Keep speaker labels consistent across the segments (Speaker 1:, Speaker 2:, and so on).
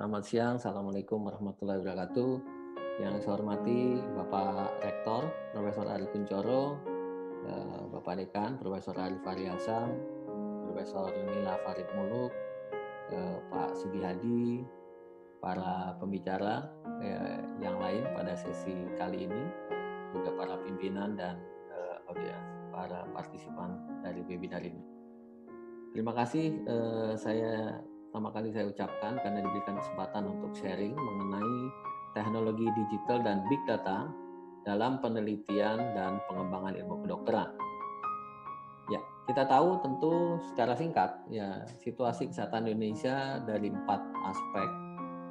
Speaker 1: Selamat siang, Assalamualaikum warahmatullahi wabarakatuh. Yang saya hormati Bapak Rektor, Profesor Ari Kuncoro, Bapak Dekan, Profesor Arif Haryasam, Profesor Nila Farid Muluk, Pak Sugi Hadi, para pembicara yang lain pada sesi kali ini, juga para pimpinan dan para partisipan dari webinar ini. Terima kasih pertama kali saya ucapkan karena diberikan kesempatan untuk sharing mengenai teknologi digital dan big data dalam penelitian dan pengembangan ilmu kedokteran. Ya, kita tahu tentu secara singkat ya situasi kesehatan Indonesia dari 4 aspek,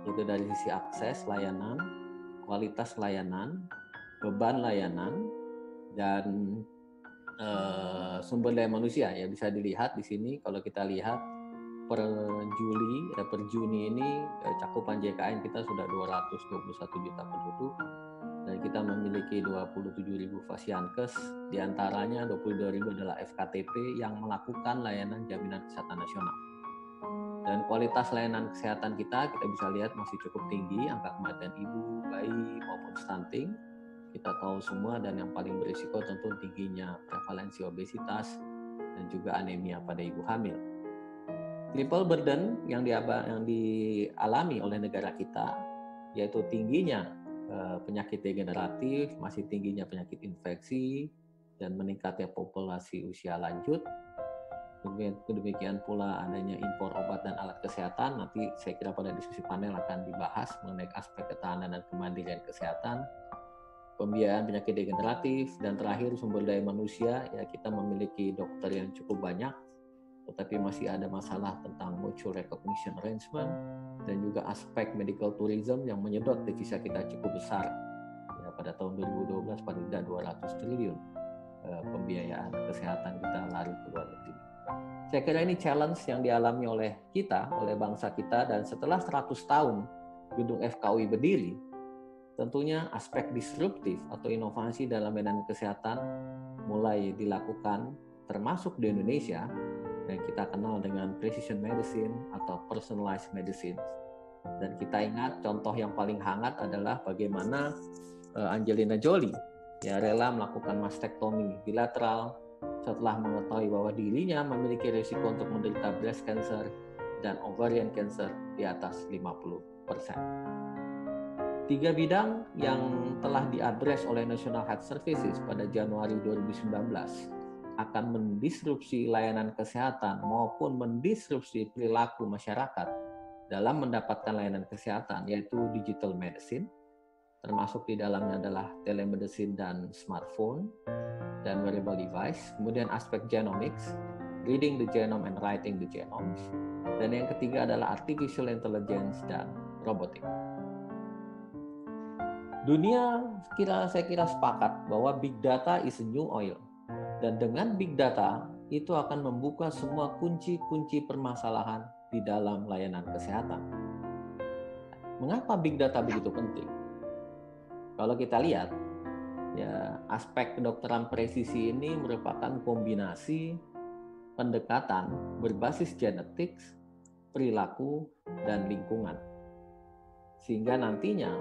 Speaker 1: yaitu dari sisi akses layanan, kualitas layanan, beban layanan, dan sumber daya manusia. Ya, bisa dilihat di sini kalau kita lihat per Juni ini cakupan JKN kita sudah 221 juta penduduk dan kita memiliki 27.000 Fasiankes, diantaranya 22.000 adalah FKTP yang melakukan layanan jaminan kesehatan nasional. Dan kualitas layanan kesehatan kita bisa lihat masih cukup tinggi, angka kematian ibu, bayi maupun stunting. Kita tahu semua, dan yang paling berisiko tentu tingginya prevalensi obesitas dan juga anemia pada ibu hamil. Triple burden yang dialami oleh negara kita, yaitu tingginya penyakit degeneratif, masih tingginya penyakit infeksi, dan meningkatnya populasi usia lanjut. Demikian pula adanya impor obat dan alat kesehatan. Nanti saya kira pada diskusi panel akan dibahas mengenai aspek ketahanan dan kemandirian kesehatan, pembiayaan penyakit degeneratif, dan terakhir sumber daya manusia. Ya, kita memiliki dokter yang cukup banyak, tetapi masih ada masalah tentang mutual recognition arrangement dan juga aspek medical tourism yang menyedot devisa kita cukup besar. Ya, pada tahun 2012 paling tidak 200 triliun pembiayaan kesehatan kita lari ke luar negeri. Saya kira ini challenge yang dialami oleh kita, oleh bangsa kita, dan setelah 100 tahun gedung FKUI berdiri, tentunya aspek disruptif atau inovasi dalam layanan kesehatan mulai dilakukan, termasuk di Indonesia, yang kita kenal dengan precision medicine atau personalized medicine. Dan kita ingat contoh yang paling hangat adalah bagaimana Angelina Jolie ya rela melakukan mastektomi bilateral setelah mengetahui bahwa dirinya memiliki risiko untuk menderita breast cancer dan ovarian cancer di atas 50%. 3 bidang yang telah diadres oleh National Health Services pada Januari 2019 akan mendisrupsi layanan kesehatan maupun mendisrupsi perilaku masyarakat dalam mendapatkan layanan kesehatan, yaitu digital medicine, termasuk di dalamnya adalah telemedicine dan smartphone dan wearable device, kemudian aspek genomics, reading the genome and writing the genomes, dan yang ketiga adalah artificial intelligence dan robotik. Dunia saya kira sepakat bahwa big data is a new oil. Dan dengan big data, itu akan membuka semua kunci-kunci permasalahan di dalam layanan kesehatan. Mengapa big data begitu penting? Kalau kita lihat, ya aspek kedokteran presisi ini merupakan kombinasi pendekatan berbasis genetik, perilaku, dan lingkungan. Sehingga nantinya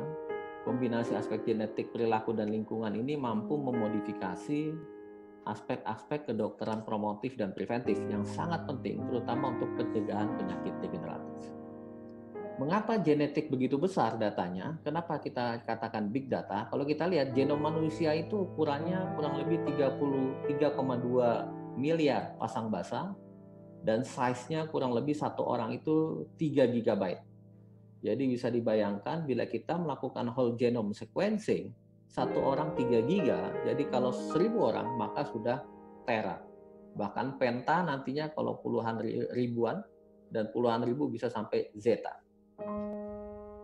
Speaker 1: kombinasi aspek genetik, perilaku, dan lingkungan ini mampu memodifikasi aspek-aspek kedokteran promotif dan preventif yang sangat penting, terutama untuk pencegahan penyakit degeneratif. Mengapa genetik begitu besar datanya? Kenapa kita katakan big data? Kalau kita lihat genom manusia itu ukurannya kurang lebih 33,2 miliar pasang basa dan size-nya kurang lebih satu orang itu 3 GB. Jadi bisa dibayangkan bila kita melakukan whole genome sequencing, satu orang 3 giga, jadi kalau 1.000 orang maka sudah tera. Bahkan penta nantinya kalau puluhan ribuan dan puluhan ribu bisa sampai zeta.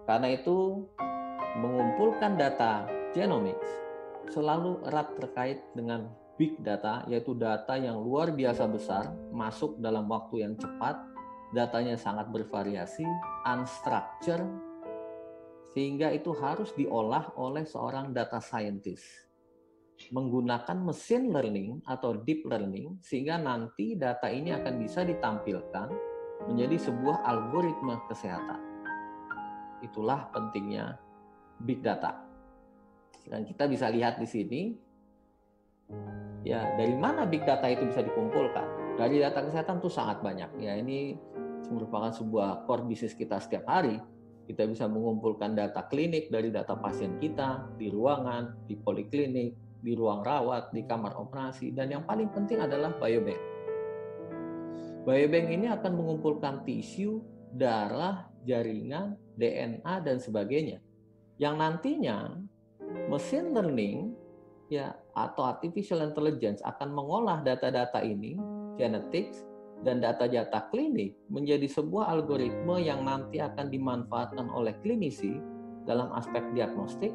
Speaker 1: Karena itu mengumpulkan data genomics selalu erat terkait dengan big data, yaitu data yang luar biasa besar, masuk dalam waktu yang cepat, datanya sangat bervariasi, unstructured, sehingga itu harus diolah oleh seorang data scientist menggunakan machine learning atau deep learning, sehingga nanti data ini akan bisa ditampilkan menjadi sebuah algoritma kesehatan. Itulah pentingnya big data. Dan kita bisa lihat di sini, ya dari mana big data itu bisa dikumpulkan? Dari data kesehatan itu sangat banyak. Ya ini merupakan sebuah core bisnis kita setiap hari. Kita bisa mengumpulkan data klinik dari data pasien kita di ruangan, di poliklinik, di ruang rawat, di kamar operasi, dan yang paling penting adalah biobank. Biobank ini akan mengumpulkan tisu, darah, jaringan, DNA, dan sebagainya. Yang nantinya machine learning ya atau artificial intelligence akan mengolah data-data ini, genetics, dan data-data klinik menjadi sebuah algoritma yang nanti akan dimanfaatkan oleh klinisi dalam aspek diagnostik,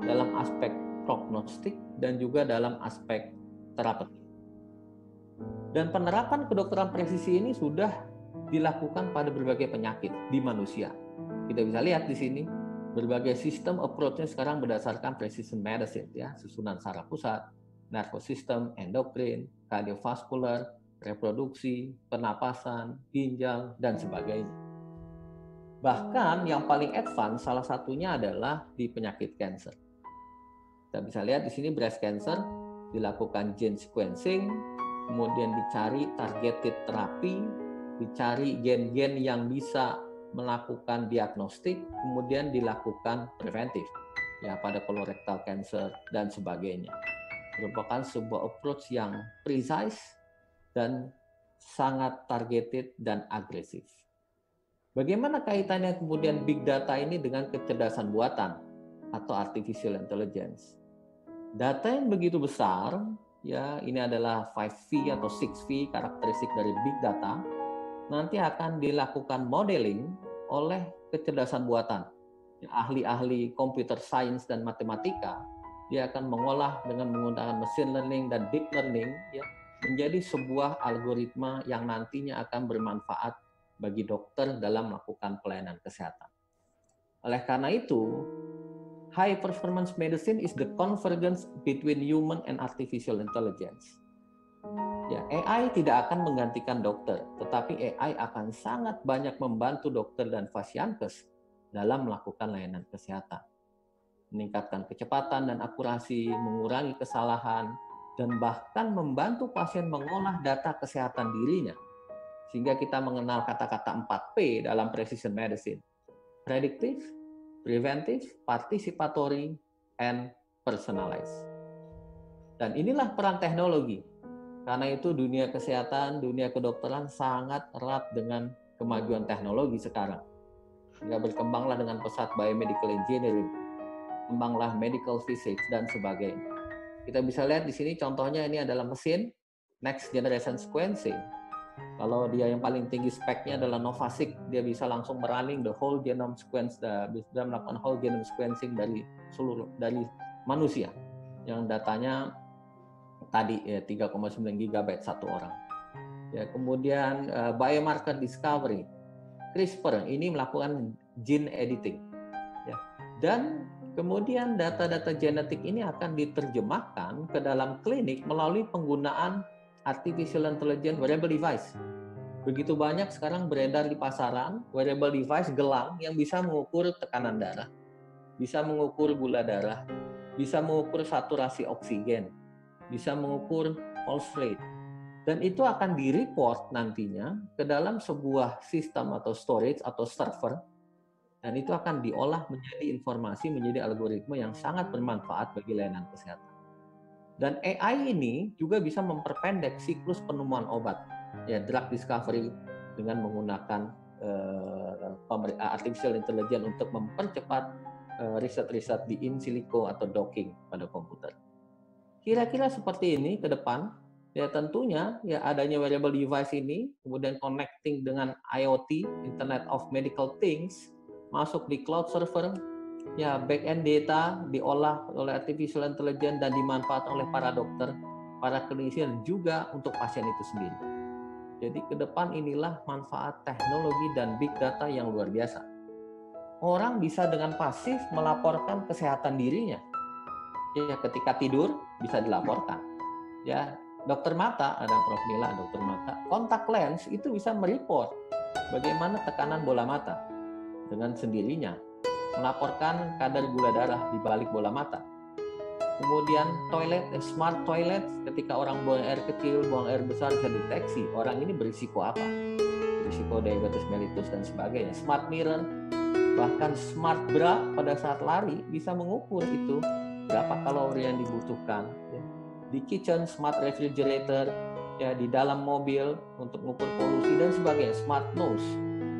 Speaker 1: dalam aspek prognostik, dan juga dalam aspek terapeutik. Dan penerapan kedokteran presisi ini sudah dilakukan pada berbagai penyakit di manusia. Kita bisa lihat di sini, berbagai sistem approach-nya sekarang berdasarkan precision medicine, ya, susunan saraf pusat, nervous system, endokrin, kardiovaskular, reproduksi, pernapasan, ginjal, dan sebagainya. Bahkan yang paling advance salah satunya adalah di penyakit cancer. Kita bisa lihat di sini breast cancer dilakukan gene sequencing, kemudian dicari targeted terapi, dicari gen-gen yang bisa melakukan diagnostik, kemudian dilakukan preventif ya pada colorectal cancer dan sebagainya. Merupakan sebuah approach yang precise dan sangat targeted dan agresif. Bagaimana kaitannya kemudian big data ini dengan kecerdasan buatan atau artificial intelligence? Data yang begitu besar, ya ini adalah 5V atau 6V karakteristik dari big data, nanti akan dilakukan modeling oleh kecerdasan buatan. Ahli-ahli computer science dan matematika, dia akan mengolah dengan menggunakan machine learning dan deep learning, ya, menjadi sebuah algoritma yang nantinya akan bermanfaat bagi dokter dalam melakukan pelayanan kesehatan. Oleh karena itu, high performance medicine is the convergence between human and artificial intelligence. Ya, AI tidak akan menggantikan dokter, tetapi AI akan sangat banyak membantu dokter dan fasiankes dalam melakukan layanan kesehatan. Meningkatkan kecepatan dan akurasi, mengurangi kesalahan, dan bahkan membantu pasien mengolah data kesehatan dirinya. Sehingga kita mengenal kata-kata 4P dalam precision medicine. Predictive, preventive, participatory, and personalized. Dan inilah peran teknologi. Karena itu dunia kesehatan, dunia kedokteran sangat erat dengan kemajuan teknologi sekarang. Sehingga berkembanglah dengan pesat biomedical engineering, kembanglah medical physics, dan sebagainya. Kita bisa lihat di sini contohnya ini adalah mesin next generation sequencing. Kalau dia yang paling tinggi speknya adalah Novasic, dia bisa langsung merunning the whole genome sequence, bisa melakukan whole genome sequencing dari manusia yang datanya tadi ya 3,9 GB satu orang. Ya, kemudian biomarker discovery, CRISPR ini melakukan gene editing. Ya. Dan kemudian data-data genetik ini akan diterjemahkan ke dalam klinik melalui penggunaan artificial intelligence wearable device. Begitu banyak sekarang beredar di pasaran wearable device gelang yang bisa mengukur tekanan darah, bisa mengukur gula darah, bisa mengukur saturasi oksigen, bisa mengukur pulse rate. Dan itu akan di-report nantinya ke dalam sebuah sistem atau storage atau server, dan itu akan diolah menjadi informasi, menjadi algoritma yang sangat bermanfaat bagi layanan kesehatan. Dan AI ini juga bisa memperpendek siklus penemuan obat, ya drug discovery dengan menggunakan artificial intelligence untuk mempercepat riset-riset di in silico atau docking pada komputer. Kira-kira seperti ini ke depan. Ya tentunya ya adanya wearable device ini, kemudian connecting dengan IoT, Internet of Medical Things, masuk di cloud server, ya back-end data diolah oleh artificial intelligence dan dimanfaatkan oleh para dokter, para klinisi, dan juga untuk pasien itu sendiri. Jadi ke depan inilah manfaat teknologi dan big data yang luar biasa. Orang bisa dengan pasif melaporkan kesehatan dirinya. Ya ketika tidur bisa dilaporkan. Ya, dokter mata, ada Prof. Nila, dokter mata, kontak lens itu bisa mereport bagaimana tekanan bola mata dengan sendirinya. melaporkan kadar gula darah di balik bola mata. Kemudian smart toilet, ketika orang buang air kecil, buang air besar, bisa deteksi orang ini berisiko apa, risiko diabetes mellitus dan sebagainya. Smart mirror, bahkan smart bra pada saat lari bisa mengukur itu berapa kalori yang dibutuhkan. Di kitchen, smart refrigerator, ya di dalam mobil untuk mengukur polusi dan sebagainya. Smart nose,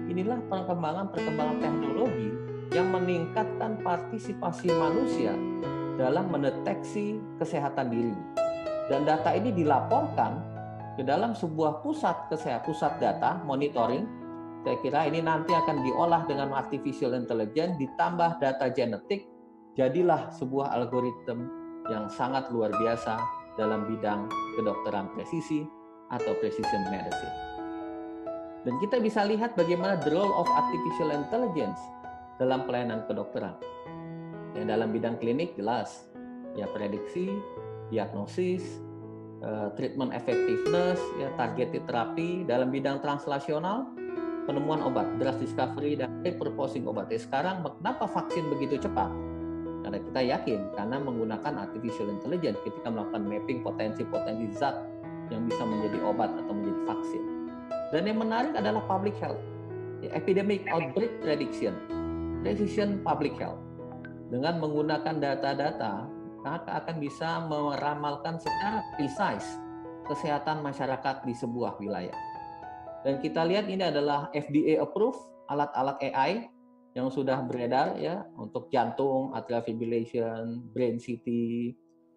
Speaker 1: inilah perkembangan teknologi yang meningkatkan partisipasi manusia dalam mendeteksi kesehatan diri. Dan data ini dilaporkan ke dalam sebuah pusat data monitoring. Saya kira ini nanti akan diolah dengan artificial intelligence ditambah data genetik, jadilah sebuah algoritma yang sangat luar biasa dalam bidang kedokteran presisi atau precision medicine. Dan kita bisa lihat bagaimana the role of artificial intelligence dalam pelayanan kedokteran. Ya, dalam bidang klinik jelas, ya prediksi, diagnosis, treatment effectiveness, ya targeted terapi. Dalam bidang translasional, penemuan obat, drug discovery dan repurposing obat. Sekarang kenapa vaksin begitu cepat? Karena kita yakin, karena menggunakan artificial intelligence ketika melakukan mapping potensi-potensi zat yang bisa menjadi obat atau menjadi vaksin. Dan yang menarik adalah public health, ya, epidemic outbreak prediction, precision public health. Dengan menggunakan data-data, maka akan bisa meramalkan secara precise kesehatan masyarakat di sebuah wilayah. Dan kita lihat ini adalah FDA approved alat-alat AI yang sudah beredar ya untuk jantung, atrial fibrillation, brain CT,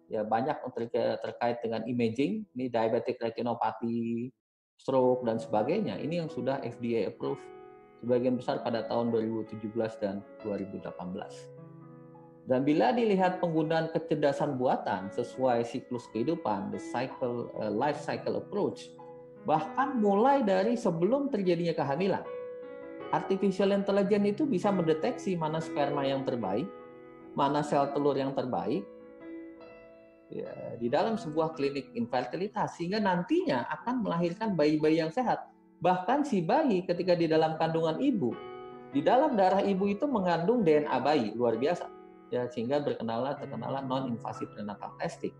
Speaker 1: ya banyak terkait dengan imaging, ini diabetic retinopathy, stroke dan sebagainya. Ini yang sudah FDA approved sebagian besar pada tahun 2017 dan 2018. Dan bila dilihat penggunaan kecerdasan buatan sesuai siklus kehidupan, the life cycle approach, bahkan mulai dari sebelum terjadinya kehamilan, artificial intelligence itu bisa mendeteksi mana sperma yang terbaik, mana sel telur yang terbaik, ya, di dalam sebuah klinik infertilitas, sehingga nantinya akan melahirkan bayi-bayi yang sehat. Bahkan si bayi ketika di dalam kandungan ibu, di dalam darah ibu itu mengandung DNA bayi, luar biasa. Ya, sehingga terkenal non-invasive prenatal testing.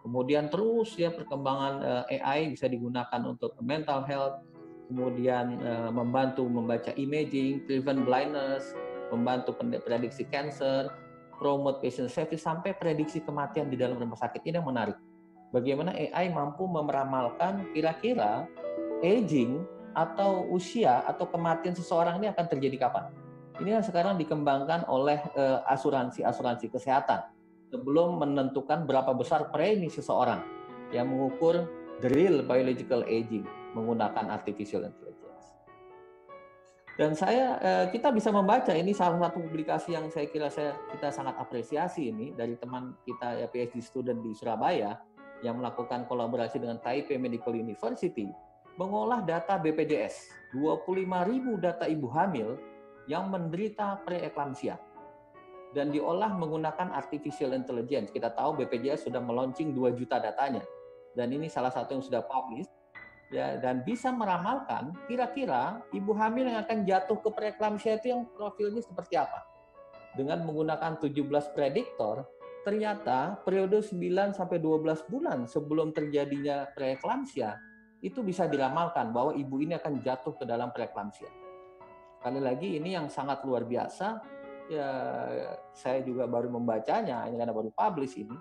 Speaker 1: Kemudian terus ya perkembangan AI bisa digunakan untuk mental health, kemudian membantu membaca imaging, prevent blindness, membantu prediksi cancer, promote patient safety, sampai prediksi kematian di dalam rumah sakit. Ini yang menarik. Bagaimana AI mampu meramalkan kira-kira aging atau usia atau kematian seseorang ini akan terjadi kapan. Ini yang sekarang dikembangkan oleh asuransi kesehatan sebelum menentukan berapa besar premi seseorang yang mengukur the real biological aging menggunakan artificial intelligence. Dan kita bisa membaca ini salah satu publikasi yang saya kira kita sangat apresiasi ini dari teman kita ya PhD student di Surabaya yang melakukan kolaborasi dengan Taipei Medical University, mengolah data BPJS, 25.000 data ibu hamil yang menderita preeklamsia dan diolah menggunakan artificial intelligence. Kita tahu BPJS sudah meluncing 2 juta datanya dan ini salah satu yang sudah publish ya, dan bisa meramalkan kira-kira ibu hamil yang akan jatuh ke preeklamsia itu yang profilnya seperti apa. Dengan menggunakan 17 prediktor, ternyata periode 9 sampai 12 bulan sebelum terjadinya preeklamsia itu bisa diramalkan bahwa ibu ini akan jatuh ke dalam preeklamsia. Sekali lagi ini yang sangat luar biasa, ya saya juga baru membacanya, ini karena baru publish ini.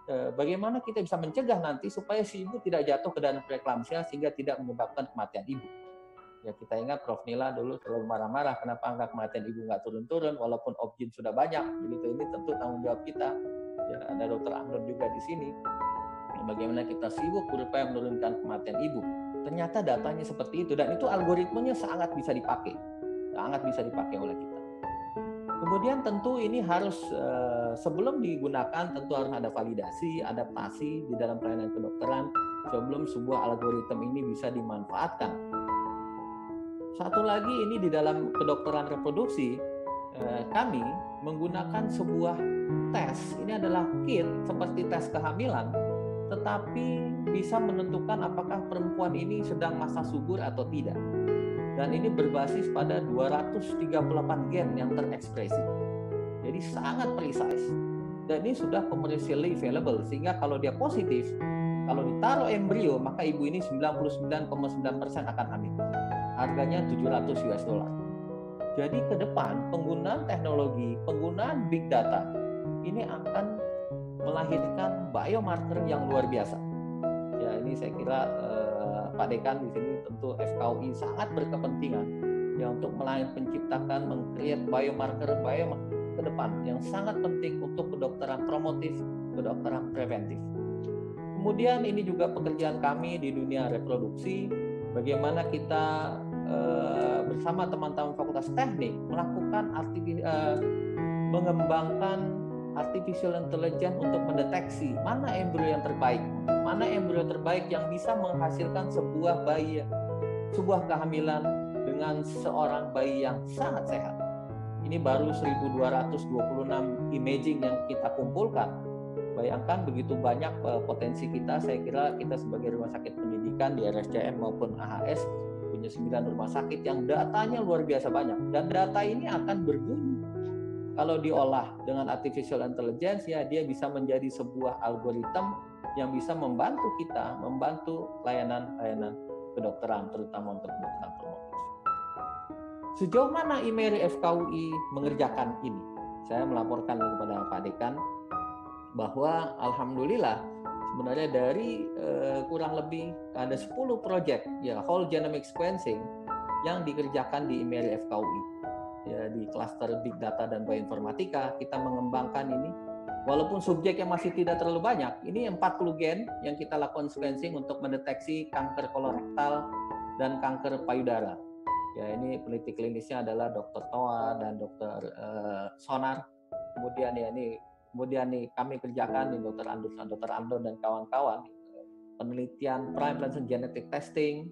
Speaker 1: Bagaimana kita bisa mencegah nanti supaya si ibu tidak jatuh ke dalam preeklamsia sehingga tidak menyebabkan kematian ibu. Ya kita ingat Prof. Nila dulu selalu marah-marah kenapa angka kematian ibu nggak turun-turun walaupun objin sudah banyak. Begitu, ini tentu tanggung jawab kita. Ya, ada Dr. Amrun juga di sini. Bagaimana kita sibuk berupaya menurunkan kematian ibu. Ternyata datanya seperti itu dan itu algoritmanya sangat bisa dipakai oleh kita. Kemudian tentu ini harus sebelum digunakan tentu harus ada validasi, adaptasi di dalam pelayanan kedokteran sebelum sebuah algoritma ini bisa dimanfaatkan. Satu lagi ini di dalam kedokteran reproduksi kami menggunakan sebuah tes. Ini adalah kit seperti tes kehamilan, tetapi bisa menentukan apakah perempuan ini sedang masa subur atau tidak. Dan ini berbasis pada 238 gen yang terekspresi. Jadi sangat precise. Dan ini sudah commercially available, sehingga kalau dia positif, kalau ditaruh embrio, maka ibu ini 99,9% akan hamil. Harganya 700 US dollar. Jadi ke depan penggunaan teknologi, penggunaan big data ini akan melahirkan biomarker yang luar biasa. Ya, ini saya kira Pak Dekan di sini tentu FKUI sangat berkepentingan ya untuk menciptakan, meng-create biomarker ke depan yang sangat penting untuk kedokteran promotif, kedokteran preventif. Kemudian ini juga pekerjaan kami di dunia reproduksi, bagaimana kita bersama teman-teman Fakultas Teknik melakukan mengembangkan artificial intelligence untuk mendeteksi mana embrio yang terbaik, mana embrio terbaik yang bisa menghasilkan sebuah bayi, sebuah kehamilan dengan seorang bayi yang sangat sehat. Ini baru 1226 imaging yang kita kumpulkan. Bayangkan begitu banyak potensi kita. Saya kira kita sebagai rumah sakit pendidikan di RSCM maupun AHS punya 9 rumah sakit yang datanya luar biasa banyak. Dan data ini akan berguna kalau diolah dengan artificial intelligence, ya dia bisa menjadi sebuah algoritma yang bisa membantu kita, membantu layanan-layanan kedokteran, terutama untuk kedokteran promotif. Sejauh mana IMERI FKUI mengerjakan ini? Saya melaporkan kepada Pak Dekan bahwa alhamdulillah sebenarnya dari kurang lebih ada 10 proyek ya whole genomic sequencing yang dikerjakan di IMERI FKUI. Ya, di klaster Big Data dan Bioinformatika kita mengembangkan ini. Walaupun subjeknya masih tidak terlalu banyak, ini 40 gen yang kita lakukan sequencing untuk mendeteksi kanker kolorektal dan kanker payudara. Ya, ini peneliti klinisnya adalah Dr. Toa dan Dr. Sonar. Kemudian kami kerjakan di Dr. Andon dan kawan-kawan penelitian prime genetic testing.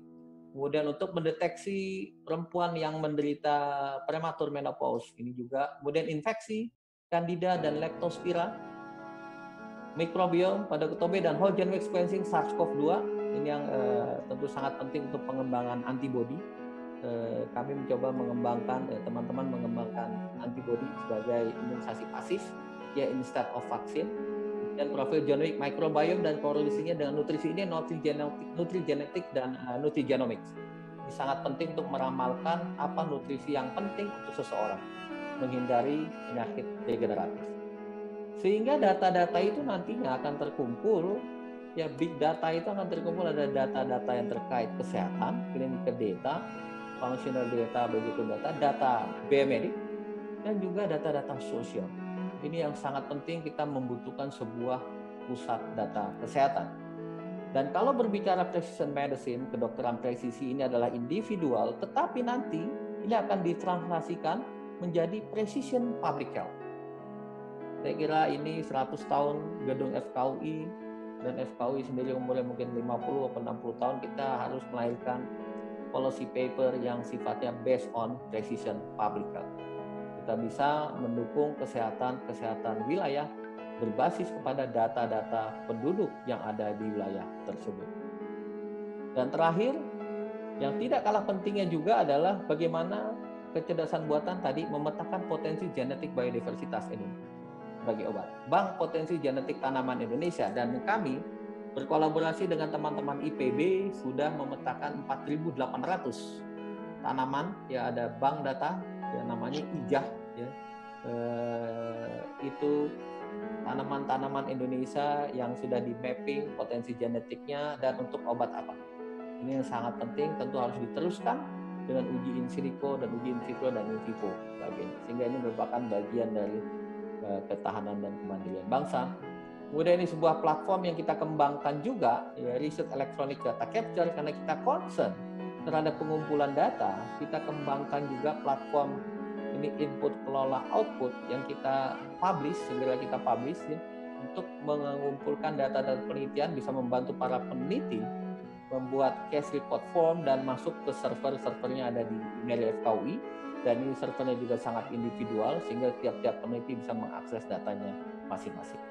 Speaker 1: Kemudian untuk mendeteksi perempuan yang menderita prematur menopause ini juga. Kemudian infeksi Candida dan Leptospira, mikrobiom pada ketobe dan whole genome sequencing SARS-CoV-2 ini yang tentu sangat penting untuk pengembangan antibodi. Kami mencoba mengembangkan, teman-teman mengembangkan antibodi sebagai imunisasi pasif, ya instead of vaksin. Dan profil genomic microbiome dan korelasinya dengan nutrisi ini nutrigenetik dan nutrigenomics. Ini sangat penting untuk meramalkan apa nutrisi yang penting untuk seseorang, menghindari penyakit degeneratif. Sehingga data-data itu nantinya akan terkumpul, ya big data itu akan terkumpul, ada data-data yang terkait kesehatan, clinical data, functional data, begitu data biomedik, dan juga data-data sosial. Ini yang sangat penting, kita membutuhkan sebuah pusat data kesehatan. Dan kalau berbicara precision medicine, kedokteran presisi ini adalah individual, tetapi nanti ini akan ditranslasikan menjadi precision public health. Saya kira ini 100 tahun gedung FKUI, dan FKUI sendiri umurnya mungkin 50 atau 60 tahun, kita harus melahirkan policy paper yang sifatnya based on precision public health. Kita bisa mendukung kesehatan wilayah berbasis kepada data-data penduduk yang ada di wilayah tersebut. Dan terakhir, yang tidak kalah pentingnya juga adalah bagaimana kecerdasan buatan tadi memetakan potensi genetik biodiversitas Indonesia sebagai obat. Bank Potensi Genetik Tanaman Indonesia dan kami berkolaborasi dengan teman-teman IPB sudah memetakan 4.800 tanaman, ya ada bank data yang namanya IJAH, ya. Itu tanaman-tanaman Indonesia yang sudah di mapping potensi genetiknya dan untuk obat apa. Ini yang sangat penting, tentu harus diteruskan dengan uji in silico dan uji in vitro dan in vivo sebagainya. Sehingga ini merupakan bagian dari ketahanan dan kemandirian bangsa. Kemudian ini sebuah platform yang kita kembangkan juga, ya, Research Electronic Data Capture, karena kita concern terhadap pengumpulan data. Kita kembangkan juga platform ini input kelola output yang kita publish, segera kita publish, ya, untuk mengumpulkan data-data penelitian, bisa membantu para peneliti membuat case report form dan masuk ke server-servernya ada di IMERI FKUI, dan ini servernya juga sangat individual sehingga tiap-tiap peneliti bisa mengakses datanya masing-masing.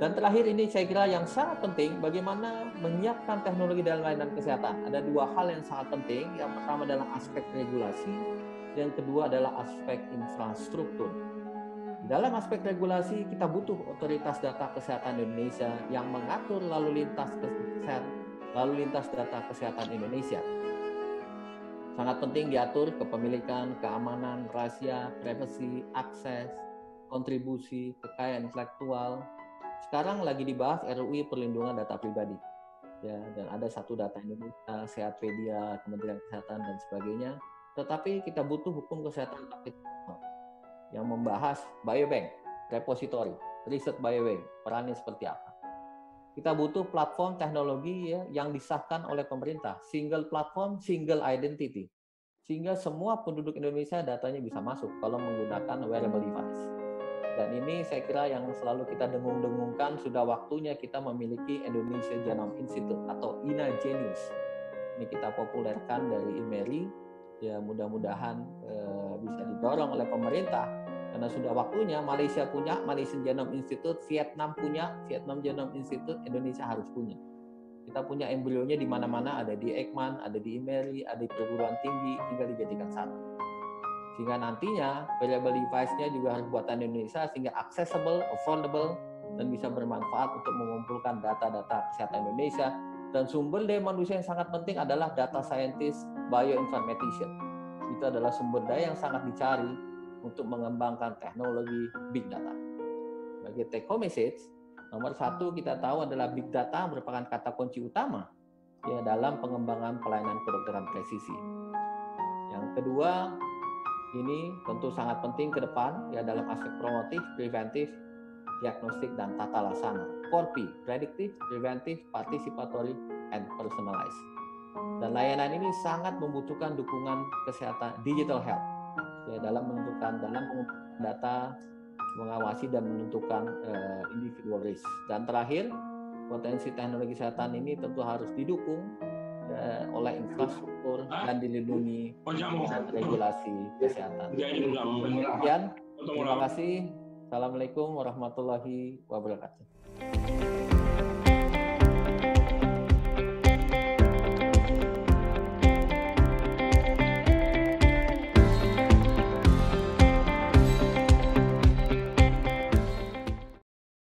Speaker 1: Dan terakhir ini saya kira yang sangat penting, bagaimana menyiapkan teknologi dalam layanan kesehatan. Ada dua hal yang sangat penting. Yang pertama adalah aspek regulasi, yang kedua adalah aspek infrastruktur. Dalam aspek regulasi, kita butuh otoritas data kesehatan Indonesia yang mengatur lalu lintas data kesehatan Indonesia. Sangat penting diatur kepemilikan, keamanan, rahasia, privasi, akses, kontribusi, kekayaan intelektual. Sekarang lagi dibahas RUU Perlindungan Data Pribadi. Ya, dan ada satu data Indonesia, Sehatpedia, Kementerian Kesehatan dan sebagainya. Tetapi kita butuh hukum kesehatan yang membahas biobank, repository, riset biobank, perannya seperti apa. Kita butuh platform teknologi ya, yang disahkan oleh pemerintah, single platform, single identity, sehingga semua penduduk Indonesia datanya bisa masuk kalau menggunakan wearable device. Dan ini saya kira yang selalu kita dengung-dengungkan, sudah waktunya kita memiliki Indonesia Genome Institute atau INAGENIUS. Ini kita populerkan dari IMERI, ya mudah-mudahan bisa didorong oleh pemerintah, karena sudah waktunya. Malaysia punya Malaysian Genome Institute, Vietnam punya Vietnam Genome Institute, Indonesia harus punya. Kita punya embrionya di mana-mana, ada di Eijkman, ada di IMERI, ada di perguruan tinggi, tinggal dijadikan satu. Sehingga nantinya wearable device-nya juga harus buatan Indonesia, sehingga accessible, affordable, dan bisa bermanfaat untuk mengumpulkan data-data kesehatan Indonesia. Dan sumber daya manusia yang sangat penting adalah data scientist, bioinformatician. Itu adalah sumber daya yang sangat dicari untuk mengembangkan teknologi big data. Bagi take home message, nomor satu kita tahu adalah big data merupakan kata kunci utama ya dalam pengembangan pelayanan kedokteran presisi. Yang kedua, ini tentu sangat penting ke depan ya dalam aspek promotif, preventif, diagnostik, dan tata laksana. 4P, predictive, preventive, participatory, and personalized. Dan layanan ini sangat membutuhkan dukungan kesehatan digital health ya dalam menentukan, dalam mengumpulkan data, mengawasi dan menentukan individual risk. Dan terakhir, potensi teknologi kesehatan ini tentu harus didukung oleh infrastruktur dan dilindungi regulasi kesehatan. Sekian, terima kasih. Assalamualaikum warahmatullahi wabarakatuh.